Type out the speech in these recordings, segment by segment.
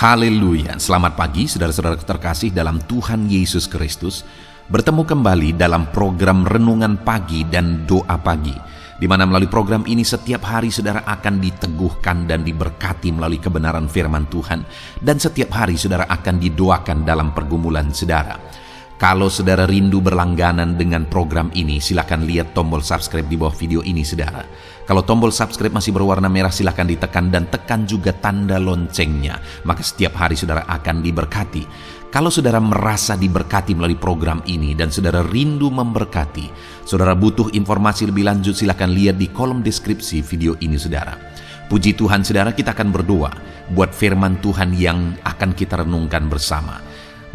Haleluya, selamat pagi saudara-saudara terkasih dalam Tuhan Yesus Kristus. Bertemu kembali dalam program Renungan Pagi dan Doa Pagi, di mana melalui program ini setiap hari saudara akan diteguhkan dan diberkati melalui kebenaran firman Tuhan. Dan setiap hari saudara akan didoakan dalam pergumulan saudara. Kalau saudara rindu berlangganan dengan program ini, silakan lihat tombol subscribe di bawah video ini saudara. Kalau tombol subscribe masih berwarna merah, silakan ditekan dan tekan juga tanda loncengnya. Maka setiap hari saudara akan diberkati. Kalau saudara merasa diberkati melalui program ini dan saudara rindu memberkati, saudara butuh informasi lebih lanjut, silakan lihat di kolom deskripsi video ini saudara. Puji Tuhan saudara, kita akan berdoa buat firman Tuhan yang akan kita renungkan bersama.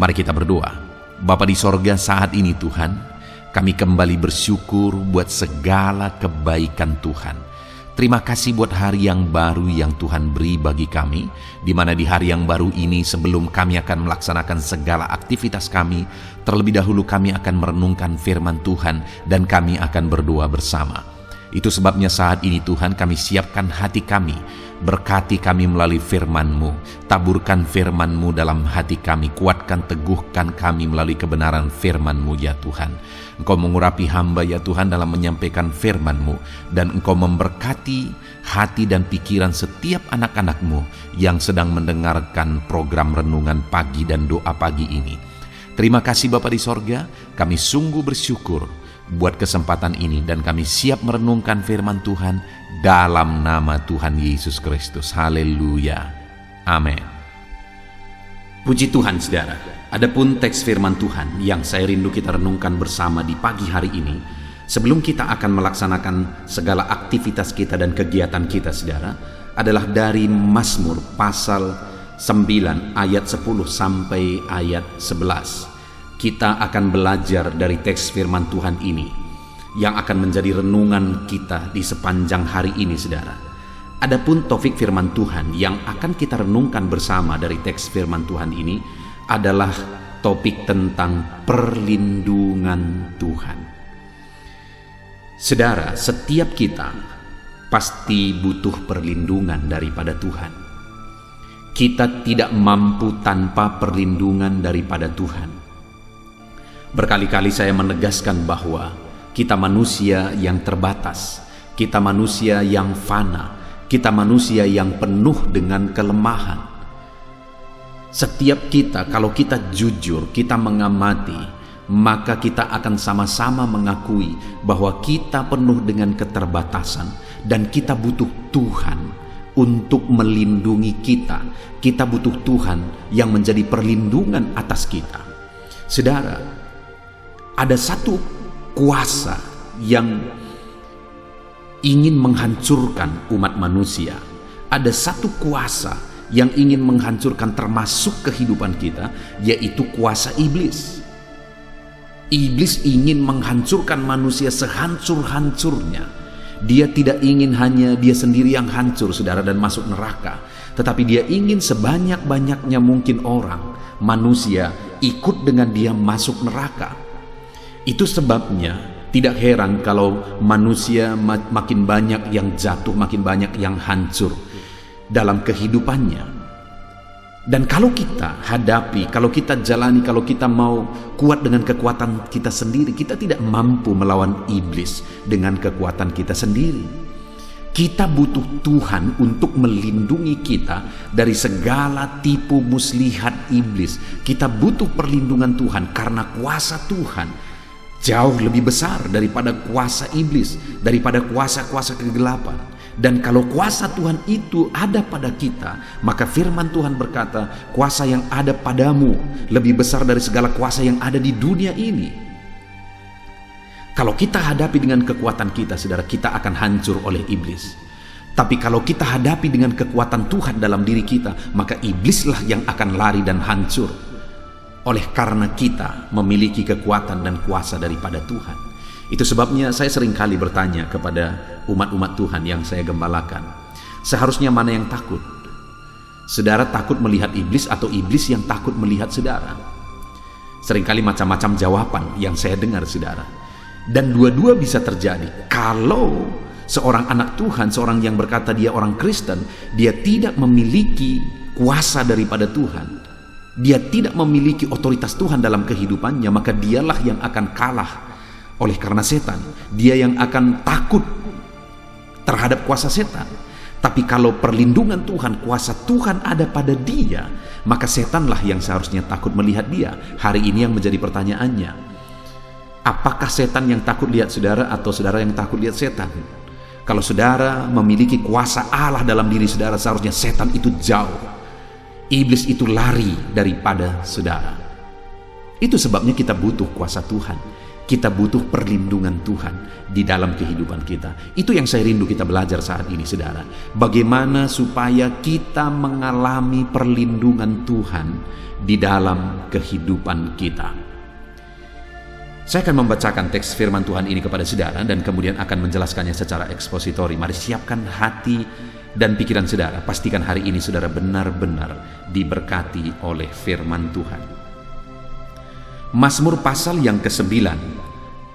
Mari kita berdoa. Bapa di sorga, saat ini Tuhan, kami kembali bersyukur buat segala kebaikan Tuhan. Terima kasih buat hari yang baru yang Tuhan beri bagi kami, di mana di hari yang baru ini sebelum kami akan melaksanakan segala aktivitas kami, terlebih dahulu kami akan merenungkan firman Tuhan dan kami akan berdoa bersama. Itu sebabnya saat ini Tuhan kami siapkan hati kami, berkati kami melalui firman-Mu, taburkan firman-Mu dalam hati kami, kuatkan teguhkan kami melalui kebenaran firman-Mu ya Tuhan. Engkau mengurapi hamba ya Tuhan dalam menyampaikan firman-Mu, dan Engkau memberkati hati dan pikiran setiap anak-anak-Mu yang sedang mendengarkan program Renungan Pagi dan Doa Pagi ini. Terima kasih Bapa di sorga, kami sungguh bersyukur buat kesempatan ini dan kami siap merenungkan firman Tuhan dalam nama Tuhan Yesus Kristus. Haleluya. Amin. Puji Tuhan saudara. Adapun teks firman Tuhan yang saya rindu kita renungkan bersama di pagi hari ini, sebelum kita akan melaksanakan segala aktivitas kita dan kegiatan kita saudara, adalah dari Mazmur pasal 9 ayat 10 sampai ayat 11. Kita akan belajar dari teks firman Tuhan ini yang akan menjadi renungan kita di sepanjang hari ini saudara. Adapun topik firman Tuhan yang akan kita renungkan bersama dari teks firman Tuhan ini adalah topik tentang perlindungan Tuhan. Saudara, setiap kita pasti butuh perlindungan daripada Tuhan. Kita tidak mampu tanpa perlindungan daripada Tuhan. Berkali-kali saya menegaskan bahwa kita manusia yang terbatas, kita manusia yang fana, kita manusia yang penuh dengan kelemahan. Setiap kita, kalau kita jujur, kita mengamati, maka kita akan sama-sama mengakui bahwa kita penuh dengan keterbatasan dan kita butuh Tuhan untuk melindungi kita. Kita butuh Tuhan yang menjadi perlindungan atas kita. Saudara, ada satu kuasa yang ingin menghancurkan umat manusia. Ada satu kuasa yang ingin menghancurkan termasuk kehidupan kita, yaitu kuasa iblis. Iblis ingin menghancurkan manusia sehancur-hancurnya. Dia tidak ingin hanya dia sendiri yang hancur saudara dan masuk neraka, tetapi dia ingin sebanyak-banyaknya mungkin orang, manusia, ikut dengan dia masuk neraka. Itu sebabnya tidak heran kalau manusia makin banyak yang jatuh, makin banyak yang hancur dalam kehidupannya. Dan kalau kita hadapi, kalau kita jalani, kalau kita mau kuat dengan kekuatan kita sendiri, kita tidak mampu melawan iblis dengan kekuatan kita sendiri. Kita butuh Tuhan untuk melindungi kita dari segala tipu muslihat iblis. Kita butuh perlindungan Tuhan karena kuasa Tuhan jauh lebih besar daripada kuasa iblis, daripada kuasa-kuasa kegelapan. Dan kalau kuasa Tuhan itu ada pada kita, maka firman Tuhan berkata, kuasa yang ada padamu lebih besar dari segala kuasa yang ada di dunia ini. Kalau kita hadapi dengan kekuatan kita, saudara, kita akan hancur oleh iblis. Tapi kalau kita hadapi dengan kekuatan Tuhan dalam diri kita, maka iblislah yang akan lari dan hancur. Oleh karena kita memiliki kekuatan dan kuasa daripada Tuhan. Itu sebabnya saya seringkali bertanya kepada umat-umat Tuhan yang saya gembalakan, seharusnya mana yang takut? Saudara takut melihat iblis atau iblis yang takut melihat saudara? Seringkali macam-macam jawaban yang saya dengar saudara. Dan dua-dua bisa terjadi. Kalau seorang anak Tuhan, seorang yang berkata dia orang Kristen, dia tidak memiliki kuasa daripada Tuhan, dia tidak memiliki otoritas Tuhan dalam kehidupannya, maka dialah yang akan kalah oleh karena setan. Dia yang akan takut terhadap kuasa setan. Tapi kalau perlindungan Tuhan, kuasa Tuhan ada pada dia, maka setanlah yang seharusnya takut melihat dia. Hari ini yang menjadi pertanyaannya, apakah setan yang takut lihat saudara atau saudara yang takut lihat setan? Kalau saudara memiliki kuasa Allah dalam diri saudara, seharusnya setan itu jauh, iblis itu lari daripada saudara. Itu sebabnya kita butuh kuasa Tuhan, kita butuh perlindungan Tuhan di dalam kehidupan kita. Itu yang saya rindu kita belajar saat ini, saudara. Bagaimana supaya kita mengalami perlindungan Tuhan di dalam kehidupan kita. Saya akan membacakan teks firman Tuhan ini kepada saudara dan kemudian akan menjelaskannya secara ekspositori. Mari siapkan hati dan pikiran saudara. Pastikan hari ini saudara benar-benar diberkati oleh firman Tuhan. Mazmur pasal yang ke-9,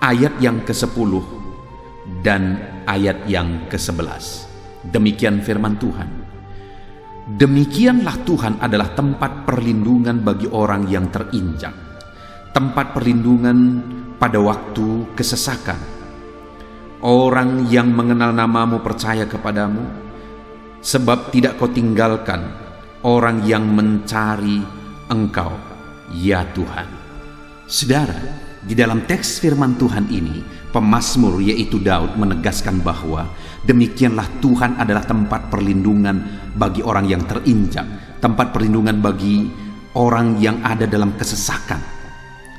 ayat yang ke-10 dan ayat yang ke-11. Demikian firman Tuhan. Demikianlah Tuhan adalah tempat perlindungan bagi orang yang terinjak, tempat perlindungan pada waktu kesesakan. Orang yang mengenal namamu percaya kepadamu, sebab tidak kau tinggalkan orang yang mencari Engkau, ya Tuhan. Saudara, di dalam teks firman Tuhan ini, pemazmur yaitu Daud menegaskan bahwa demikianlah Tuhan adalah tempat perlindungan bagi orang yang terinjak, tempat perlindungan bagi orang yang ada dalam kesesakan.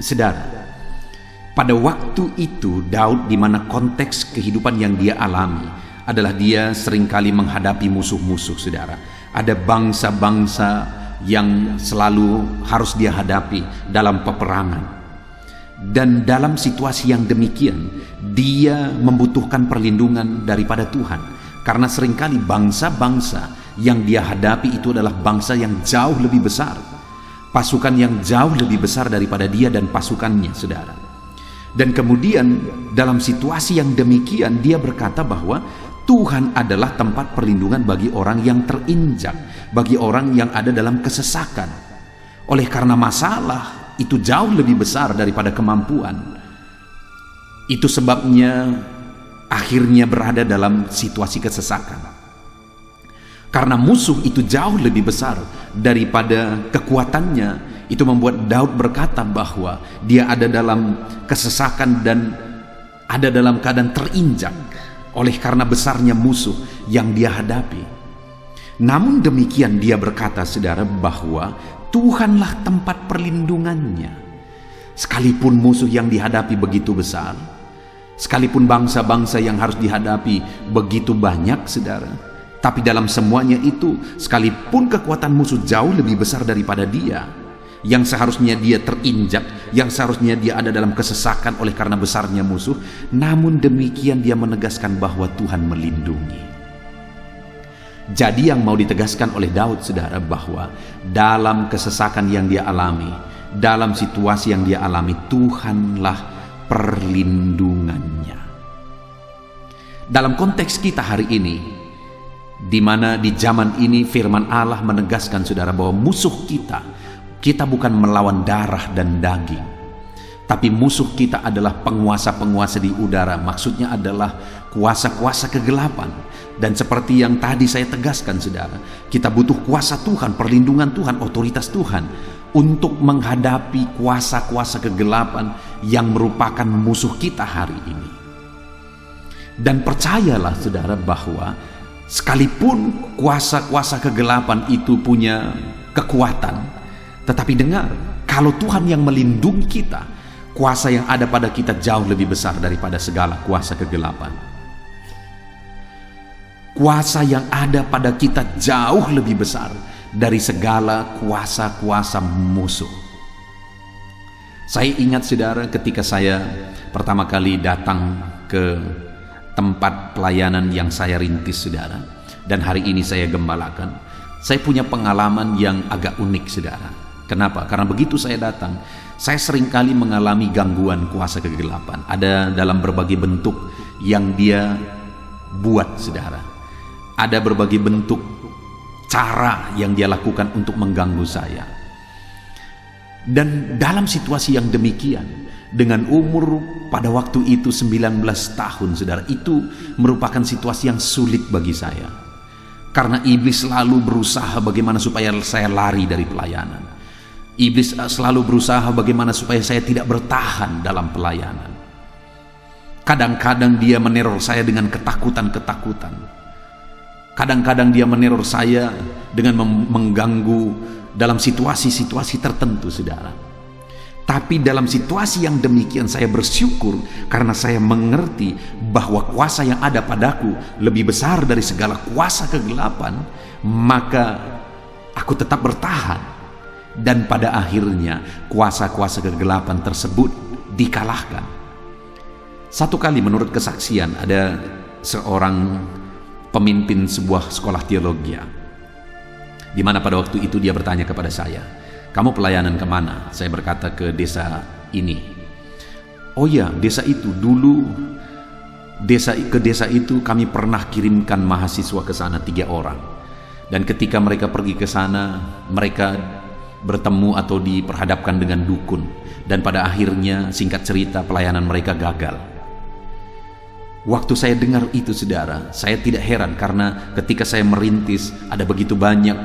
Saudara, pada waktu itu Daud, di mana konteks kehidupan yang dia alami adalah dia seringkali menghadapi musuh-musuh, saudara. Ada bangsa-bangsa yang selalu harus dia hadapi dalam peperangan. Dan dalam situasi yang demikian, dia membutuhkan perlindungan daripada Tuhan. Karena seringkali bangsa-bangsa yang dia hadapi itu adalah bangsa yang jauh lebih besar, pasukan yang jauh lebih besar daripada dia dan pasukannya, saudara. Dan kemudian dalam situasi yang demikian dia berkata bahwa Tuhan adalah tempat perlindungan bagi orang yang terinjak, bagi orang yang ada dalam kesesakan. Oleh karena masalah itu jauh lebih besar daripada kemampuan, itu sebabnya akhirnya berada dalam situasi kesesakan. Karena musuh itu jauh lebih besar daripada kekuatannya, itu membuat Daud berkata bahwa dia ada dalam kesesakan dan ada dalam keadaan terinjak oleh karena besarnya musuh yang dia hadapi. Namun demikian dia berkata, saudara, bahwa Tuhanlah tempat perlindungannya. Sekalipun musuh yang dihadapi begitu besar, sekalipun bangsa-bangsa yang harus dihadapi begitu banyak, saudara, tapi dalam semuanya itu, sekalipun kekuatan musuh jauh lebih besar daripada dia, yang seharusnya dia terinjak, yang seharusnya dia ada dalam kesesakan oleh karena besarnya musuh, namun demikian dia menegaskan bahwa Tuhan melindungi. Jadi yang mau ditegaskan oleh Daud, saudara, bahwa dalam kesesakan yang dia alami, dalam situasi yang dia alami, Tuhanlah perlindungannya. Dalam konteks kita hari ini, di mana di zaman ini firman Allah menegaskan, saudara, bahwa musuh kita bukan melawan darah dan daging, tapi musuh kita adalah penguasa-penguasa di udara. Maksudnya adalah kuasa-kuasa kegelapan. Dan seperti yang tadi saya tegaskan, saudara, kita butuh kuasa Tuhan, perlindungan Tuhan, otoritas Tuhan untuk menghadapi kuasa-kuasa kegelapan yang merupakan musuh kita hari ini. Dan percayalah, saudara, bahwa sekalipun kuasa-kuasa kegelapan itu punya kekuatan, tetapi dengar, kalau Tuhan yang melindungi kita, kuasa yang ada pada kita jauh lebih besar daripada segala kuasa kegelapan. Kuasa yang ada pada kita jauh lebih besar dari segala kuasa-kuasa musuh. Saya ingat, saudara, ketika saya pertama kali datang ke tempat pelayanan yang saya rintis, saudara, dan hari ini saya gembalakan, saya punya pengalaman yang agak unik, saudara. Kenapa? Karena begitu saya datang, saya seringkali mengalami gangguan kuasa kegelapan. Ada dalam berbagai bentuk yang dia buat, saudara. Ada berbagai bentuk cara yang dia lakukan untuk mengganggu saya. Dan dalam situasi yang demikian, dengan umur pada waktu itu 19 tahun, saudara, itu merupakan situasi yang sulit bagi saya. Karena iblis selalu berusaha bagaimana supaya saya lari dari pelayanan. Iblis selalu berusaha bagaimana supaya saya tidak bertahan dalam pelayanan. Kadang-kadang dia meneror saya dengan ketakutan-ketakutan. Kadang-kadang dia meneror saya dengan mengganggu dalam situasi-situasi tertentu, saudara. Tapi dalam situasi yang demikian saya bersyukur karena saya mengerti bahwa kuasa yang ada padaku lebih besar dari segala kuasa kegelapan, maka aku tetap bertahan. Dan pada akhirnya kuasa-kuasa kegelapan tersebut dikalahkan. Satu kali menurut kesaksian ada seorang pemimpin sebuah sekolah teologi, di mana pada waktu itu dia bertanya kepada saya, "Kamu pelayanan kemana?" Saya berkata, "Ke desa ini." "Oh ya, desa itu dulu, ke desa itu kami pernah kirimkan mahasiswa ke sana 3 orang. Dan ketika mereka pergi ke sana, mereka bertemu atau diperhadapkan dengan dukun. Dan pada akhirnya, singkat cerita, pelayanan mereka gagal." Waktu saya dengar itu, saudara, saya tidak heran karena ketika saya merintis, ada begitu banyak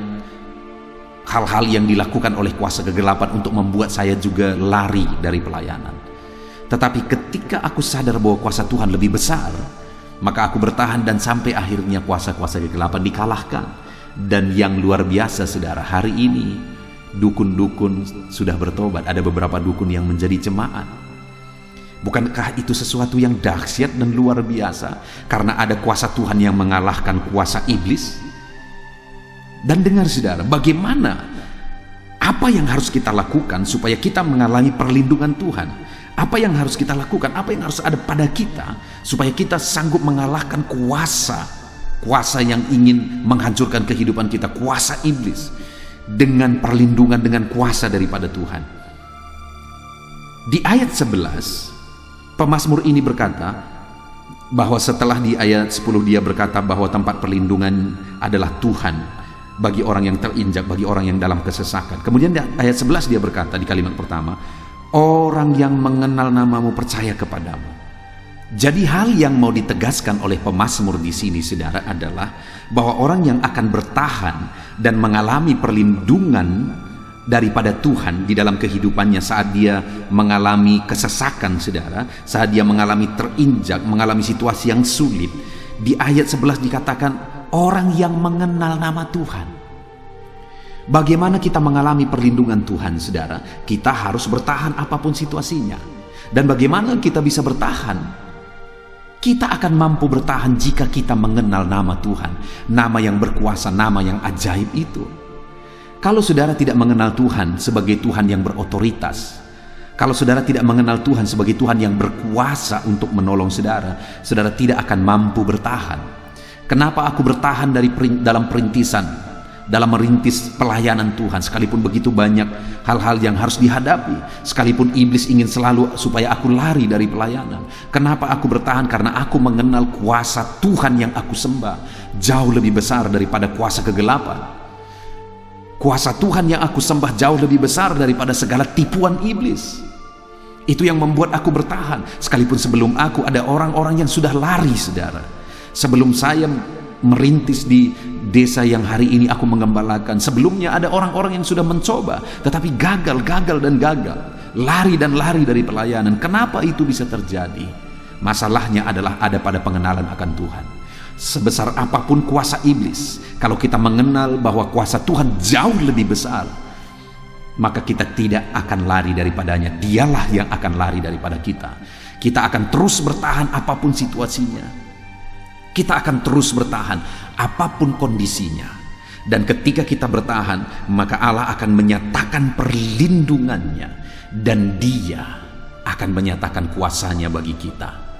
hal-hal yang dilakukan oleh kuasa kegelapan untuk membuat saya juga lari dari pelayanan. Tetapi ketika aku sadar bahwa kuasa Tuhan lebih besar, maka aku bertahan dan sampai akhirnya kuasa-kuasa kegelapan dikalahkan. Dan yang luar biasa, saudara, hari ini dukun-dukun sudah bertobat. Ada beberapa dukun yang menjadi jemaat. Bukankah itu sesuatu yang dahsyat dan luar biasa? Karena ada kuasa Tuhan yang mengalahkan kuasa iblis. Dan dengar, saudara, bagaimana, apa yang harus kita lakukan supaya kita mengalami perlindungan Tuhan? Apa yang harus kita lakukan? Apa yang harus ada pada kita supaya kita sanggup mengalahkan kuasa yang ingin menghancurkan kehidupan kita, kuasa iblis, dengan perlindungan, dengan kuasa daripada Tuhan. Di ayat 11, pemazmur ini berkata bahwa setelah di ayat 10 dia berkata bahwa tempat perlindungan adalah Tuhan bagi orang yang terinjak, bagi orang yang dalam kesesakan. Kemudian di ayat 11 dia berkata di kalimat pertama, "Orang yang mengenal namamu percaya kepadamu." Jadi hal yang mau ditegaskan oleh pemazmur di sini, saudara, adalah bahwa orang yang akan bertahan dan mengalami perlindungan daripada Tuhan di dalam kehidupannya saat dia mengalami kesesakan, saudara, saat dia mengalami terinjak, mengalami situasi yang sulit. Di ayat 11 dikatakan orang yang mengenal nama Tuhan. Bagaimana kita mengalami perlindungan Tuhan, saudara? Kita harus bertahan apapun situasinya. Dan bagaimana kita bisa bertahan? Kita akan mampu bertahan jika kita mengenal nama Tuhan, nama yang berkuasa, nama yang ajaib itu. Kalau saudara tidak mengenal Tuhan sebagai Tuhan yang berotoritas, kalau saudara tidak mengenal Tuhan sebagai Tuhan yang berkuasa untuk menolong saudara, saudara tidak akan mampu bertahan. Kenapa aku bertahan dalam perintisan, dalam merintis pelayanan Tuhan, sekalipun begitu banyak hal-hal yang harus dihadapi, sekalipun iblis ingin selalu supaya aku lari dari pelayanan. Kenapa aku bertahan? Karena aku mengenal kuasa Tuhan yang aku sembah jauh lebih besar daripada kuasa kegelapan. Kuasa Tuhan yang aku sembah jauh lebih besar daripada segala tipuan iblis. Itu yang membuat aku bertahan. Sekalipun sebelum aku ada orang-orang yang sudah lari, saudara. Sebelum saya merintis di desa yang hari ini aku menggembalakan, sebelumnya ada orang-orang yang sudah mencoba, tetapi gagal dan gagal. Lari dan lari dari pelayanan. Kenapa itu bisa terjadi? Masalahnya adalah ada pada pengenalan akan Tuhan. Sebesar apapun kuasa iblis, kalau kita mengenal bahwa kuasa Tuhan jauh lebih besar, maka kita tidak akan lari daripadanya. Dialah yang akan lari daripada kita. Kita akan terus bertahan apapun situasinya. Kita akan terus bertahan apapun kondisinya. Dan ketika kita bertahan, maka Allah akan menyatakan perlindungannya, dan Dia akan menyatakan kuasanya bagi kita.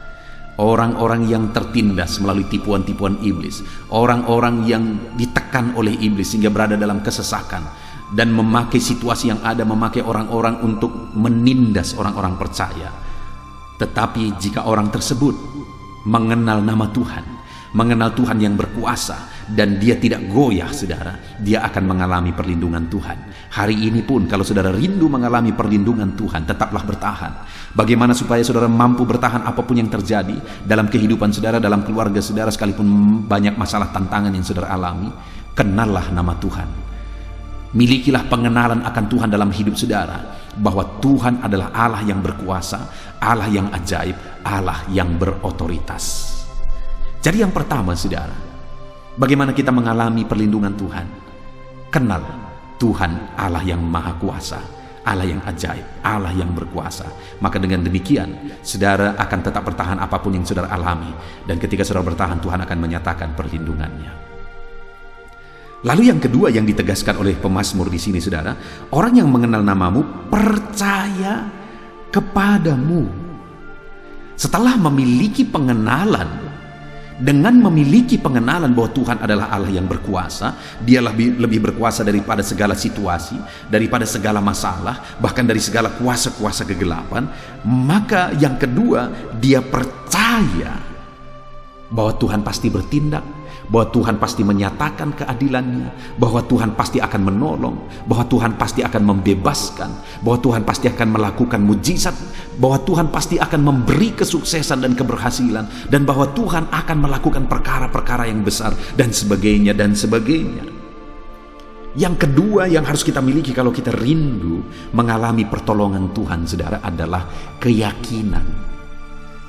Orang-orang yang tertindas melalui tipuan-tipuan iblis, orang-orang yang ditekan oleh iblis sehingga berada dalam kesesakan dan memakai situasi yang ada, memakai orang-orang untuk menindas orang-orang percaya. Tetapi jika orang tersebut mengenal nama Tuhan, mengenal Tuhan yang berkuasa, dan dia tidak goyah, saudara, dia akan mengalami perlindungan Tuhan. Hari ini pun kalau saudara rindu mengalami perlindungan Tuhan, tetaplah bertahan. Bagaimana supaya saudara mampu bertahan apapun yang terjadi dalam kehidupan saudara, dalam keluarga saudara, sekalipun banyak masalah tantangan yang saudara alami? Kenallah nama Tuhan. Milikilah pengenalan akan Tuhan dalam hidup saudara, bahwa Tuhan adalah Allah yang berkuasa, Allah yang ajaib, Allah yang berotoritas. Jadi yang pertama, saudara, bagaimana kita mengalami perlindungan Tuhan? Kenal Tuhan Allah yang maha kuasa, Allah yang ajaib, Allah yang berkuasa. Maka dengan demikian, saudara akan tetap bertahan apapun yang saudara alami. Dan ketika saudara bertahan, Tuhan akan menyatakan perlindungannya. Lalu yang kedua yang ditegaskan oleh pemazmur di sini, saudara, orang yang mengenal namamu percaya kepadamu. Setelah memiliki pengenalan, dengan memiliki pengenalan bahwa Tuhan adalah Allah yang berkuasa, dia lebih berkuasa daripada segala situasi, daripada segala masalah, bahkan dari segala kuasa-kuasa kegelapan, maka yang kedua, dia percaya bahwa Tuhan pasti bertindak, bahwa Tuhan pasti menyatakan keadilannya, bahwa Tuhan pasti akan menolong, bahwa Tuhan pasti akan membebaskan, bahwa Tuhan pasti akan melakukan mujizat, bahwa Tuhan pasti akan memberi kesuksesan dan keberhasilan, dan bahwa Tuhan akan melakukan perkara-perkara yang besar, dan sebagainya, dan sebagainya. Yang kedua yang harus kita miliki kalau kita rindu mengalami pertolongan Tuhan, saudara, adalah keyakinan,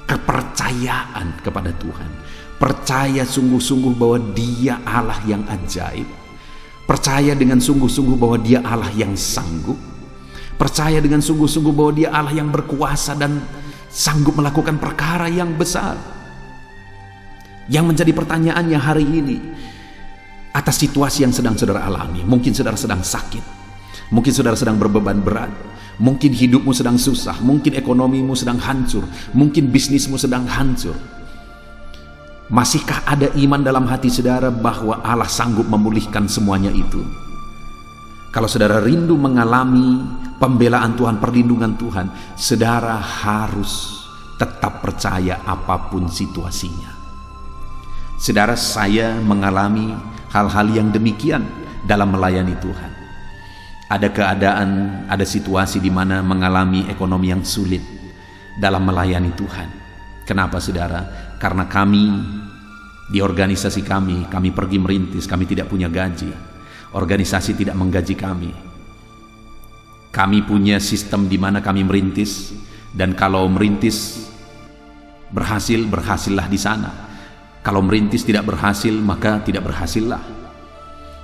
kepercayaan kepada Tuhan. Percaya sungguh-sungguh bahwa dia Allah yang ajaib. Percaya dengan sungguh-sungguh bahwa dia Allah yang sanggup. Percaya dengan sungguh-sungguh bahwa dia Allah yang berkuasa dan sanggup melakukan perkara yang besar. Yang menjadi pertanyaannya hari ini, atas situasi yang sedang saudara alami, mungkin saudara sedang sakit, mungkin saudara sedang berbeban berat, mungkin hidupmu sedang susah, mungkin ekonomimu sedang hancur, mungkin bisnismu sedang hancur. Masihkah ada iman dalam hati saudara bahwa Allah sanggup memulihkan semuanya itu? Kalau saudara rindu mengalami pembelaan Tuhan, perlindungan Tuhan, saudara harus tetap percaya apapun situasinya. Saudara, saya mengalami hal-hal yang demikian dalam melayani Tuhan. Ada keadaan, ada situasi di mana mengalami ekonomi yang sulit dalam melayani Tuhan. Kenapa, saudara? Karena kami di organisasi kami pergi merintis, kami tidak punya gaji. Organisasi tidak menggaji kami. Kami punya sistem di mana kami merintis, dan kalau merintis berhasil, berhasillah di sana. Kalau merintis tidak berhasil, maka tidak berhasillah.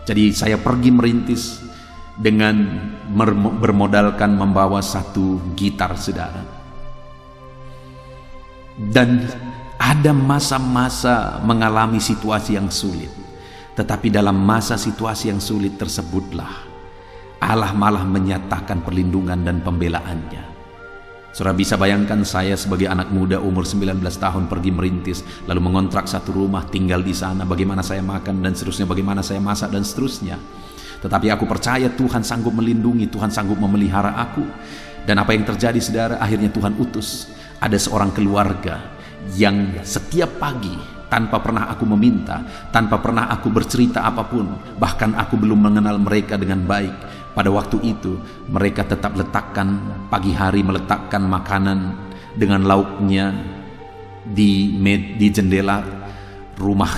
Jadi saya pergi merintis dengan bermodalkan membawa satu gitar, saudara. Dan ada masa-masa mengalami situasi yang sulit, tetapi dalam masa situasi yang sulit tersebutlah Allah malah menyatakan perlindungan dan pembelaannya. Saudara bisa bayangkan, saya sebagai anak muda umur 19 tahun pergi merintis, lalu mengontrak satu rumah, tinggal di sana, bagaimana saya makan dan seterusnya, bagaimana saya masak dan seterusnya. Tetapi aku percaya Tuhan sanggup melindungi, Tuhan sanggup memelihara aku. Dan apa yang terjadi, saudara? Akhirnya Tuhan utus ada seorang keluarga yang setiap pagi, tanpa pernah aku meminta, tanpa pernah aku bercerita apapun, bahkan aku belum mengenal mereka dengan baik, pada waktu itu mereka tetap letakkan pagi hari, meletakkan makanan dengan lauknya di jendela rumah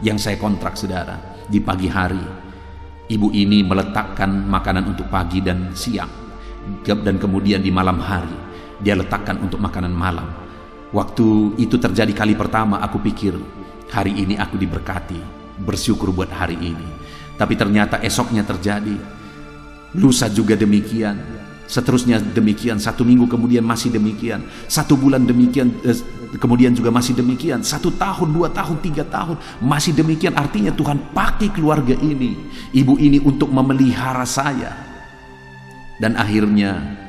yang saya kontrak, saudara. Di pagi hari ibu ini meletakkan makanan untuk pagi dan siang, dan kemudian di malam hari dia letakkan untuk makanan malam. Waktu itu terjadi kali pertama, aku pikir hari ini aku diberkati, bersyukur buat hari ini. Tapi ternyata esoknya terjadi, lusa juga demikian, seterusnya demikian, 1 minggu kemudian masih demikian, 1 bulan demikian, kemudian juga masih demikian, 1 tahun, 2 tahun, 3 tahun, masih demikian. Artinya Tuhan pakai keluarga ini, ibu ini, untuk memelihara saya. Dan akhirnya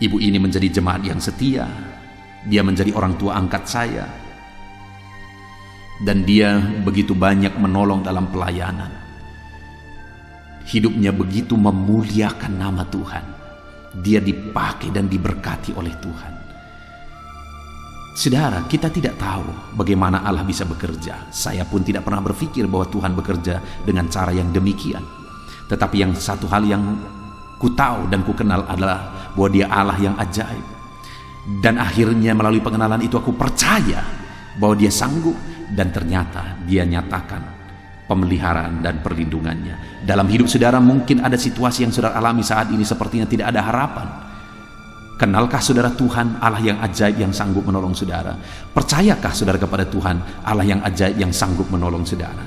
ibu ini menjadi jemaat yang setia. Dia menjadi orang tua angkat saya, dan dia begitu banyak menolong dalam pelayanan. Hidupnya begitu memuliakan nama Tuhan. Dia dipakai dan diberkati oleh Tuhan. Saudara, kita tidak tahu bagaimana Allah bisa bekerja. Saya pun tidak pernah berpikir bahwa Tuhan bekerja dengan cara yang demikian. Tetapi yang satu hal yang ku tahu dan ku kenal adalah bahwa Dia Allah yang ajaib. Dan akhirnya melalui pengenalan itu aku percaya bahwa Dia sanggup, dan ternyata Dia nyatakan pemeliharaan dan perlindungannya. Dalam hidup saudara mungkin ada situasi yang saudara alami saat ini sepertinya tidak ada harapan. Kenalkah saudara Tuhan Allah yang ajaib yang sanggup menolong saudara? Percayakah saudara kepada Tuhan Allah yang ajaib yang sanggup menolong saudara?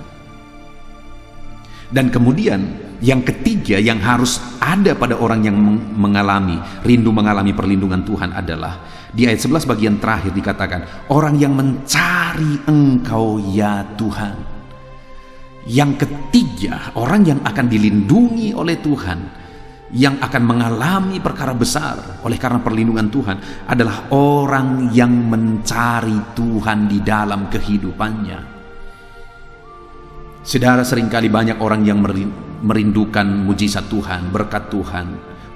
Dan kemudian yang ketiga yang harus ada pada orang yang rindu mengalami perlindungan Tuhan adalah di ayat 11 bagian terakhir dikatakan, orang yang mencari Engkau ya Tuhan. Yang ketiga, orang yang akan dilindungi oleh Tuhan, yang akan mengalami perkara besar oleh karena perlindungan Tuhan adalah orang yang mencari Tuhan di dalam kehidupannya. Saudara, seringkali banyak orang yang merindukan mujizat Tuhan, berkat Tuhan,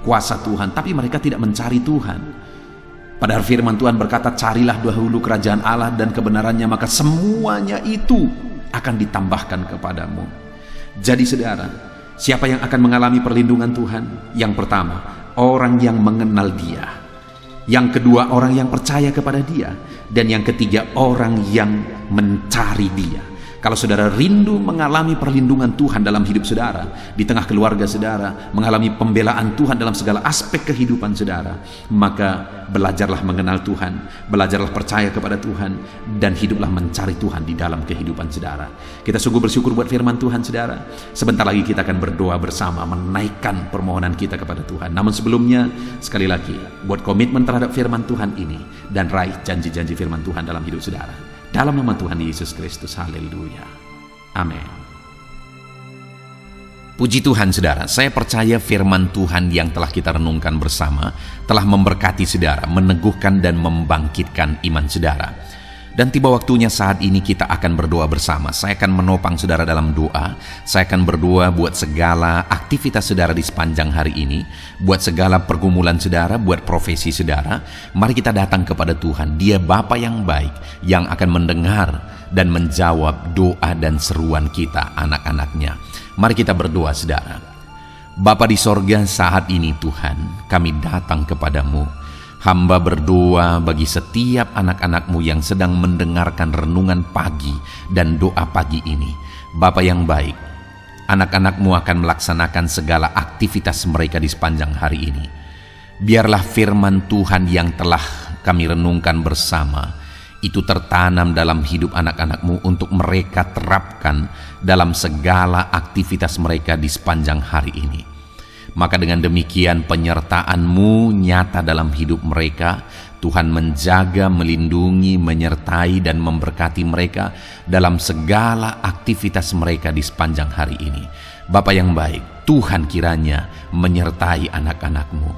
kuasa Tuhan, tapi mereka tidak mencari Tuhan. Padahal firman Tuhan berkata, carilah dahulu kerajaan Allah dan kebenarannya, maka semuanya itu akan ditambahkan kepadamu. Jadi saudara, siapa yang akan mengalami perlindungan Tuhan? Yang pertama, orang yang mengenal Dia. Yang kedua, orang yang percaya kepada Dia. Dan yang ketiga, orang yang mencari Dia. Kalau saudara rindu mengalami perlindungan Tuhan dalam hidup saudara, di tengah keluarga saudara, mengalami pembelaan Tuhan dalam segala aspek kehidupan saudara, maka belajarlah mengenal Tuhan, belajarlah percaya kepada Tuhan, dan hiduplah mencari Tuhan di dalam kehidupan saudara. Kita sungguh bersyukur buat firman Tuhan saudara. Sebentar lagi kita akan berdoa bersama, menaikkan permohonan kita kepada Tuhan. Namun sebelumnya, sekali lagi, buat komitmen terhadap firman Tuhan ini, dan raih janji-janji firman Tuhan dalam hidup saudara. Dalam nama Tuhan Yesus Kristus, haleluya, amin. Puji Tuhan saudara, saya percaya firman Tuhan yang telah kita renungkan bersama telah memberkati saudara, meneguhkan dan membangkitkan iman saudara. Dan tiba waktunya saat ini kita akan berdoa bersama. Saya akan menopang saudara dalam doa. Saya akan berdoa buat segala aktivitas saudara di sepanjang hari ini, buat segala pergumulan saudara, buat profesi saudara. Mari kita datang kepada Tuhan. Dia Bapa yang baik, yang akan mendengar dan menjawab doa dan seruan kita, anak-anaknya. Mari kita berdoa saudara. Bapa di sorga, saat ini Tuhan, kami datang kepadamu. Hamba berdoa bagi setiap anak-anak-Mu yang sedang mendengarkan renungan pagi dan doa pagi ini. Bapa yang baik, anak-anak-Mu akan melaksanakan segala aktivitas mereka di sepanjang hari ini. Biarlah firman Tuhan yang telah kami renungkan bersama itu tertanam dalam hidup anak-anak-Mu untuk mereka terapkan dalam segala aktivitas mereka di sepanjang hari ini. Maka dengan demikian penyertaan-Mu nyata dalam hidup mereka. Tuhan menjaga, melindungi, menyertai dan memberkati mereka dalam segala aktivitas mereka di sepanjang hari ini. Bapa yang baik, Tuhan kiranya menyertai anak-anak-Mu.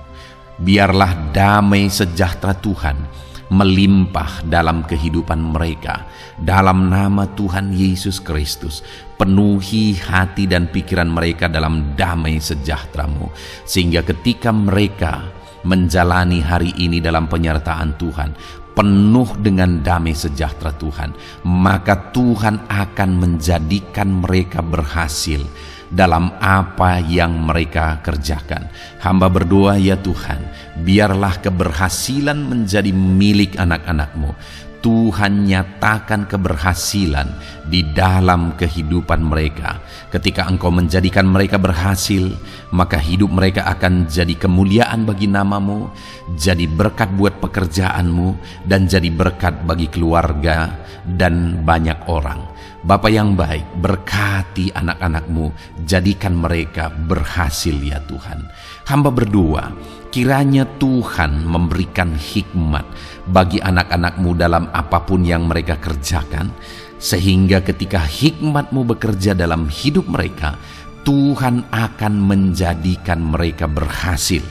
Biarlah damai sejahtera Tuhan melimpah dalam kehidupan mereka. Dalam nama Tuhan Yesus Kristus, penuhi hati dan pikiran mereka dalam damai sejahtera-Mu, sehingga ketika mereka menjalani hari ini dalam penyertaan Tuhan, penuh dengan damai sejahtera Tuhan, maka Tuhan akan menjadikan mereka berhasil dalam apa yang mereka kerjakan. Hamba berdoa ya Tuhan, biarlah keberhasilan menjadi milik anak-anak-Mu. Tuhan nyatakan keberhasilan di dalam kehidupan mereka. Ketika Engkau menjadikan mereka berhasil, maka hidup mereka akan jadi kemuliaan bagi nama-Mu, jadi berkat buat pekerjaan-Mu, dan jadi berkat bagi keluarga dan banyak orang. Bapa yang baik, berkati anak-anak-Mu, jadikan mereka berhasil ya Tuhan. Hamba berdoa, kiranya Tuhan memberikan hikmat bagi anak-anak-Mu dalam apapun yang mereka kerjakan, sehingga ketika hikmat-Mu bekerja dalam hidup mereka, Tuhan akan menjadikan mereka berhasil.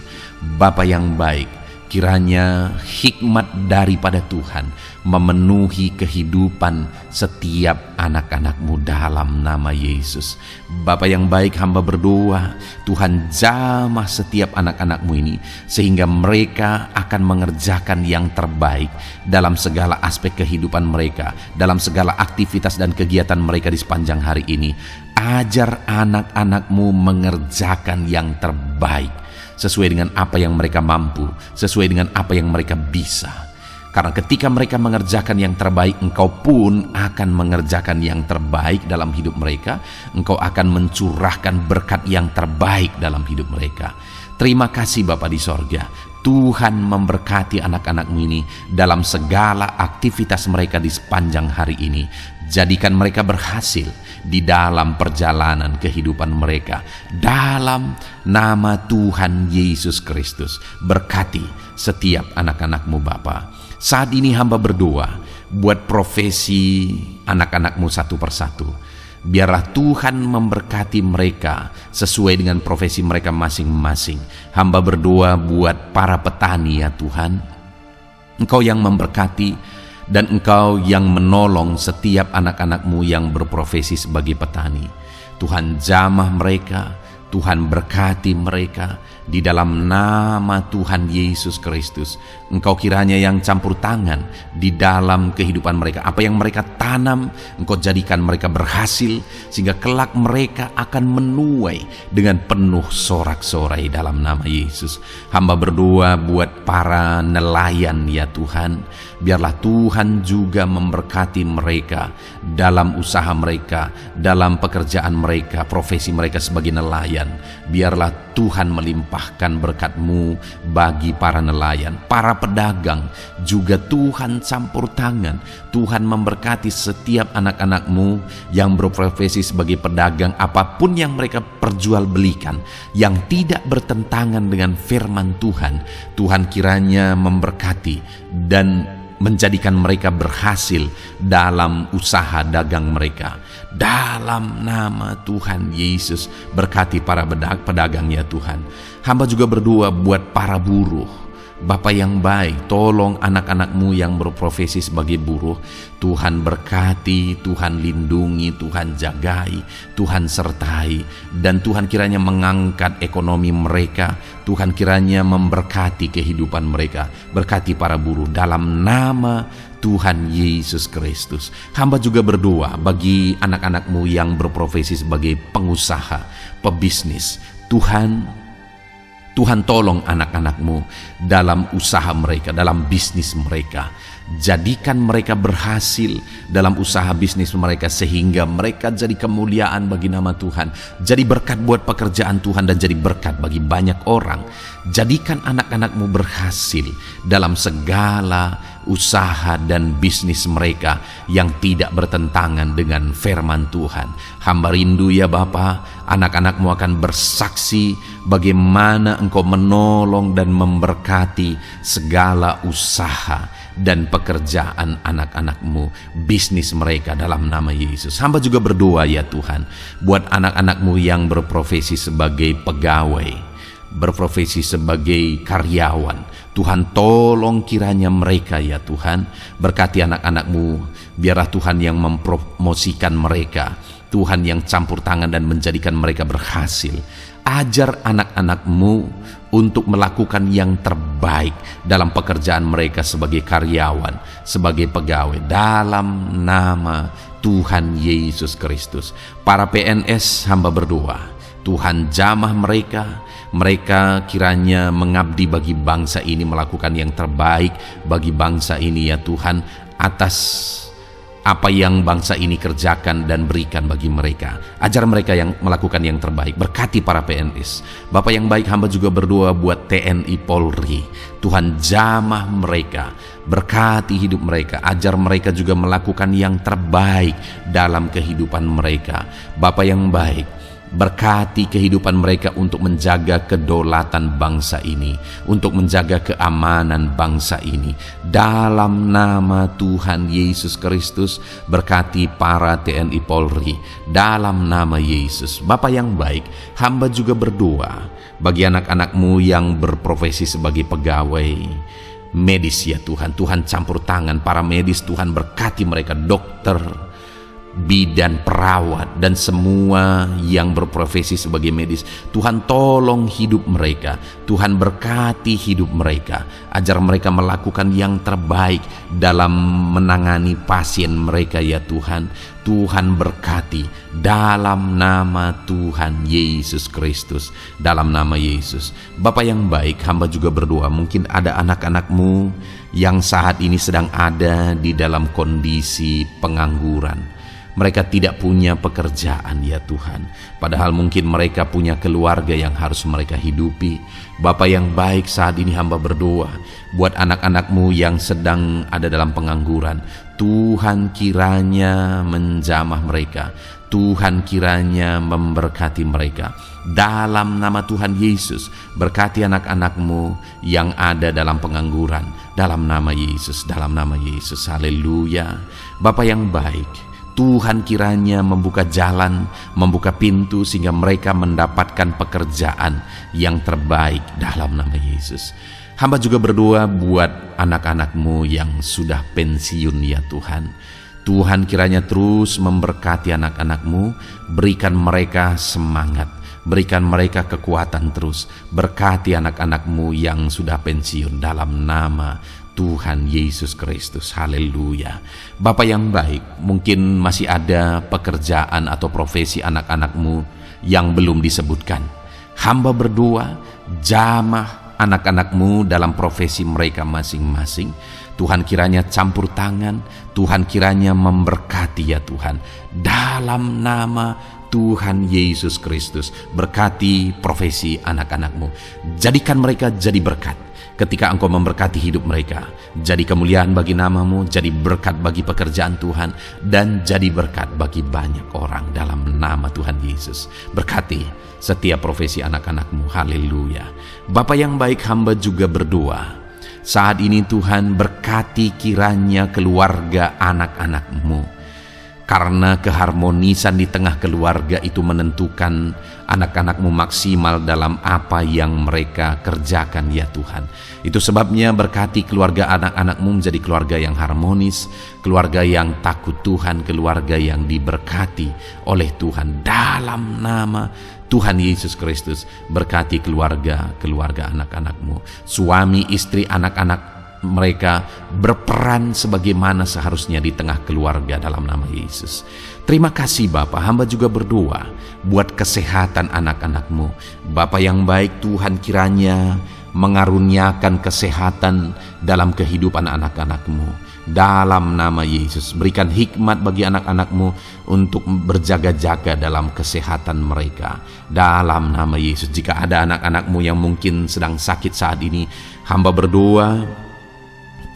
Bapa yang baik, kiranya hikmat daripada Tuhan memenuhi kehidupan setiap anak-anak-Mu dalam nama Yesus. Bapa yang baik, hamba berdoa Tuhan jamah setiap anak-anak-Mu ini sehingga mereka akan mengerjakan yang terbaik dalam segala aspek kehidupan mereka, dalam segala aktivitas dan kegiatan mereka di sepanjang hari ini. Ajar anak-anak-Mu mengerjakan yang terbaik sesuai dengan apa yang mereka mampu, sesuai dengan apa yang mereka bisa. Karena ketika mereka mengerjakan yang terbaik, Engkau pun akan mengerjakan yang terbaik dalam hidup mereka. Engkau akan mencurahkan berkat yang terbaik dalam hidup mereka. Terima kasih Bapa di sorga. Tuhan memberkati anak-anak-Mu ini dalam segala aktivitas mereka di sepanjang hari ini. Jadikan mereka berhasil di dalam perjalanan kehidupan mereka. Dalam nama Tuhan Yesus Kristus, berkati setiap anak-anak-Mu Bapa. Saat ini hamba berdoa buat profesi anak-anak-Mu satu persatu. Biarlah Tuhan memberkati mereka sesuai dengan profesi mereka masing-masing. Hamba berdoa buat para petani ya Tuhan. Engkau yang memberkati dan Engkau yang menolong setiap anak-anak-Mu yang berprofesi sebagai petani. Tuhan jamah mereka, Tuhan berkati mereka di dalam nama Tuhan Yesus Kristus. Engkau kiranya yang campur tangan di dalam kehidupan mereka. Apa yang mereka tanam, Engkau jadikan mereka berhasil sehingga kelak mereka akan menuai dengan penuh sorak-sorai dalam nama Yesus. Hamba berdoa buat para nelayan ya Tuhan. Biarlah Tuhan juga memberkati mereka dalam usaha mereka, dalam pekerjaan mereka, profesi mereka sebagai nelayan. Biarlah Tuhan melimpahkan berkat-Mu bagi para nelayan, para pedagang juga Tuhan campur tangan. Tuhan memberkati setiap anak-anak-Mu yang berprofesi sebagai pedagang, apapun yang mereka perjualbelikan yang tidak bertentangan dengan firman Tuhan. Tuhan kiranya memberkati dan menjadikan mereka berhasil dalam usaha dagang mereka. Dalam nama Tuhan Yesus, berkati para pedagang ya Tuhan. Hamba juga berdoa buat para buruh. Bapa yang baik, tolong anak-anak-Mu yang berprofesi sebagai buruh. Tuhan berkati, Tuhan lindungi, Tuhan jagai, Tuhan sertai. Dan Tuhan kiranya mengangkat ekonomi mereka. Tuhan kiranya memberkati kehidupan mereka. Berkati para buruh dalam nama Tuhan Yesus Kristus. Hamba juga berdoa bagi anak-anak-Mu yang berprofesi sebagai pengusaha, pebisnis. Tuhan tolong anak-anak-Mu dalam usaha mereka, dalam bisnis mereka. Jadikan mereka berhasil dalam usaha bisnis mereka sehingga mereka jadi kemuliaan bagi nama Tuhan. Jadi berkat buat pekerjaan Tuhan dan jadi berkat bagi banyak orang. Jadikan anak-anak-Mu berhasil dalam segala usaha dan bisnis mereka yang tidak bertentangan dengan firman Tuhan. Hamba rindu ya Bapa, anak-anak-Mu akan bersaksi bagaimana Engkau menolong dan memberkati segala usaha dan pekerjaan anak-anak-Mu, bisnis mereka dalam nama Yesus. Hamba juga berdoa ya Tuhan buat anak-anak-Mu yang berprofesi sebagai pegawai, berprofesi sebagai karyawan. Tuhan tolong kiranya mereka ya Tuhan, berkati anak-anak-Mu. Biarlah Tuhan yang mempromosikan mereka, Tuhan yang campur tangan dan menjadikan mereka berhasil. Ajar anak-anak-Mu untuk melakukan yang terbaik dalam pekerjaan mereka sebagai karyawan, sebagai pegawai, dalam nama Tuhan Yesus Kristus. Para PNS hamba berdoa, Tuhan jamah mereka. Mereka kiranya mengabdi bagi bangsa ini, melakukan yang terbaik bagi bangsa ini ya Tuhan, atas apa yang bangsa ini kerjakan dan berikan bagi mereka. Ajar mereka yang melakukan yang terbaik. Berkati para PNS. Bapak yang baik, hamba juga berdoa buat TNI Polri. Tuhan jamah mereka, berkati hidup mereka. Ajar mereka juga melakukan yang terbaik dalam kehidupan mereka. Bapak yang baik, berkati kehidupan mereka untuk menjaga kedaulatan bangsa ini, untuk menjaga keamanan bangsa ini. Dalam nama Tuhan Yesus Kristus, berkati para TNI Polri dalam nama Yesus. Bapa yang baik, hamba juga berdoa Bagi anak-anak-Mu yang berprofesi sebagai pegawai medis ya Tuhan, Tuhan campur tangan para medis, Tuhan berkati mereka, dokter, bidan, perawat, dan semua yang berprofesi sebagai medis. Tuhan tolong hidup mereka, Tuhan berkati hidup mereka, ajar mereka melakukan yang terbaik dalam menangani pasien mereka ya Tuhan. Tuhan berkati dalam nama Tuhan Yesus Kristus, dalam nama Yesus. Bapa yang baik, hamba juga berdoa, mungkin ada anak-anak-Mu yang saat ini sedang ada di dalam kondisi pengangguran. Mereka tidak punya pekerjaan ya Tuhan, padahal mungkin mereka punya keluarga yang harus mereka hidupi. Bapa yang baik, saat ini hamba berdoa buat anak-anak-Mu yang sedang ada dalam pengangguran. Tuhan kiranya menjamah mereka, Tuhan kiranya memberkati mereka. Dalam nama Tuhan Yesus, berkati anak-anak-Mu yang ada dalam pengangguran, dalam nama Yesus, dalam nama Yesus. Haleluya. Bapa yang baik, Tuhan kiranya membuka jalan, membuka pintu sehingga mereka mendapatkan pekerjaan yang terbaik dalam nama Yesus. Hamba juga berdoa buat anak-anak-Mu yang sudah pensiun ya Tuhan. Tuhan kiranya terus memberkati anak-anak-Mu, berikan mereka semangat, berikan mereka kekuatan terus. Berkati anak-anak-Mu yang sudah pensiun dalam nama Tuhan Yesus Kristus. Haleluya. Bapa yang baik, mungkin masih ada pekerjaan atau profesi anak-anak-Mu yang belum disebutkan. Hamba berdoa, jamah anak-anak-Mu dalam profesi mereka masing-masing. Tuhan kiranya campur tangan, Tuhan kiranya memberkati ya Tuhan. Dalam nama Tuhan Yesus Kristus, berkati profesi anak-anak-Mu. Jadikan mereka jadi berkat. Ketika Engkau memberkati hidup mereka, jadi kemuliaan bagi nama-Mu, jadi berkat bagi pekerjaan Tuhan, dan jadi berkat bagi banyak orang dalam nama Tuhan Yesus. Berkati setiap profesi anak-anak-Mu. Haleluya. Bapa yang baik, hamba juga berdoa, saat ini Tuhan berkati kiranya keluarga anak-anak-Mu. Karena keharmonisan di tengah keluarga itu menentukan anak-anak-Mu maksimal dalam apa yang mereka kerjakan ya Tuhan. Itu sebabnya berkati keluarga anak-anak-Mu menjadi keluarga yang harmonis, keluarga yang takut Tuhan, keluarga yang diberkati oleh Tuhan. Dalam nama Tuhan Yesus Kristus, berkati keluarga anak-anak-Mu. Suami, istri, anak-anak mereka berperan sebagaimana seharusnya di tengah keluarga dalam nama Yesus. Terima kasih Bapa, hamba juga berdoa buat kesehatan anak-anak-Mu. Bapa yang baik, Tuhan kiranya mengaruniakan kesehatan dalam kehidupan anak-anak-Mu. Dalam nama Yesus, berikan hikmat bagi anak-anak-Mu untuk berjaga-jaga dalam kesehatan mereka. Dalam nama Yesus, jika ada anak-anak-Mu yang mungkin sedang sakit saat ini, hamba berdoa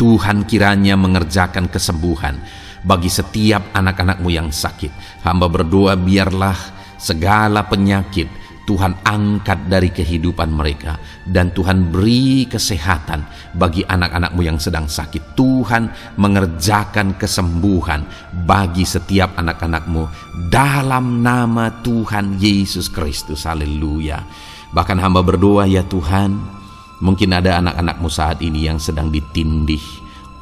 Tuhan kiranya mengerjakan kesembuhan bagi setiap anak-anak-Mu yang sakit. Hamba berdoa biarlah segala penyakit Tuhan angkat dari kehidupan mereka, dan Tuhan beri kesehatan bagi anak-anak-Mu yang sedang sakit. Tuhan mengerjakan kesembuhan bagi setiap anak-anak-Mu dalam nama Tuhan Yesus Kristus. Haleluya. Bahkan hamba berdoa ya Tuhan, mungkin ada anak-anak-Mu saat ini yang sedang ditindih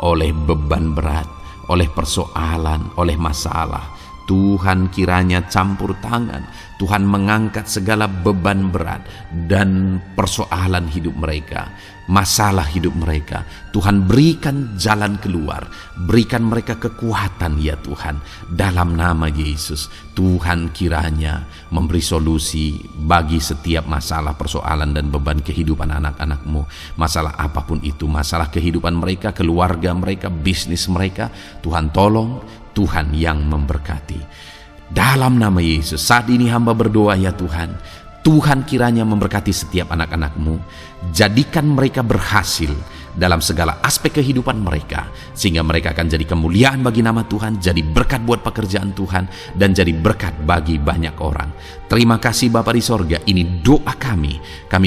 oleh beban berat, oleh persoalan, oleh masalah. Tuhan kiranya campur tangan, Tuhan mengangkat segala beban berat dan persoalan hidup mereka, masalah hidup mereka. Tuhan berikan jalan keluar, berikan mereka kekuatan ya Tuhan. Dalam nama Yesus, Tuhan kiranya memberi solusi bagi setiap masalah, persoalan, dan beban kehidupan anak-anak-Mu. Masalah apapun itu, masalah kehidupan mereka, keluarga mereka, bisnis mereka, Tuhan tolong, Tuhan yang memberkati. Dalam nama Yesus, saat ini hamba berdoa ya Tuhan, Tuhan kiranya memberkati setiap anak-anak-Mu, jadikan mereka berhasil dalam segala aspek kehidupan mereka, sehingga mereka akan jadi kemuliaan bagi nama Tuhan, jadi berkat buat pekerjaan Tuhan, dan jadi berkat bagi banyak orang. Terima kasih Bapa di sorga, ini doa kami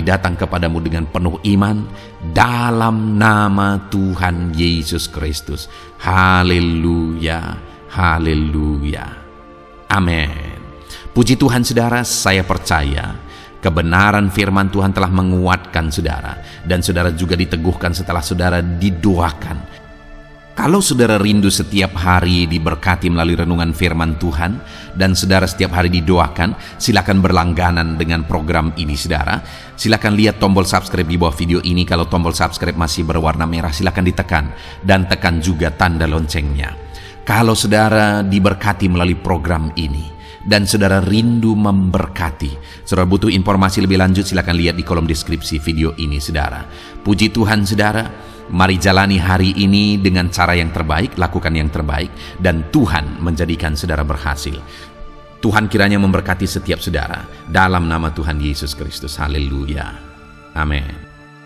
datang kepadamu dengan penuh iman, dalam nama Tuhan Yesus Kristus. Haleluya, haleluya, amin. Puji Tuhan saudara, saya percaya Kebenaran firman Tuhan telah menguatkan saudara, dan saudara juga diteguhkan setelah saudara didoakan. Kalau saudara rindu setiap hari diberkati melalui renungan firman Tuhan, dan saudara setiap hari didoakan, silakan berlangganan dengan program ini saudara. Silakan lihat tombol subscribe di bawah video ini. Kalau tombol subscribe masih berwarna merah, silakan ditekan, dan tekan juga tanda loncengnya. Kalau saudara diberkati melalui program ini, dan saudara rindu memberkati, saudara butuh informasi lebih lanjut, silakan lihat di kolom deskripsi video ini saudara. Puji Tuhan saudara, mari jalani hari ini dengan cara yang terbaik, lakukan yang terbaik, dan Tuhan menjadikan saudara berhasil. Tuhan kiranya memberkati setiap saudara, dalam nama Tuhan Yesus Kristus. Haleluya. Amin.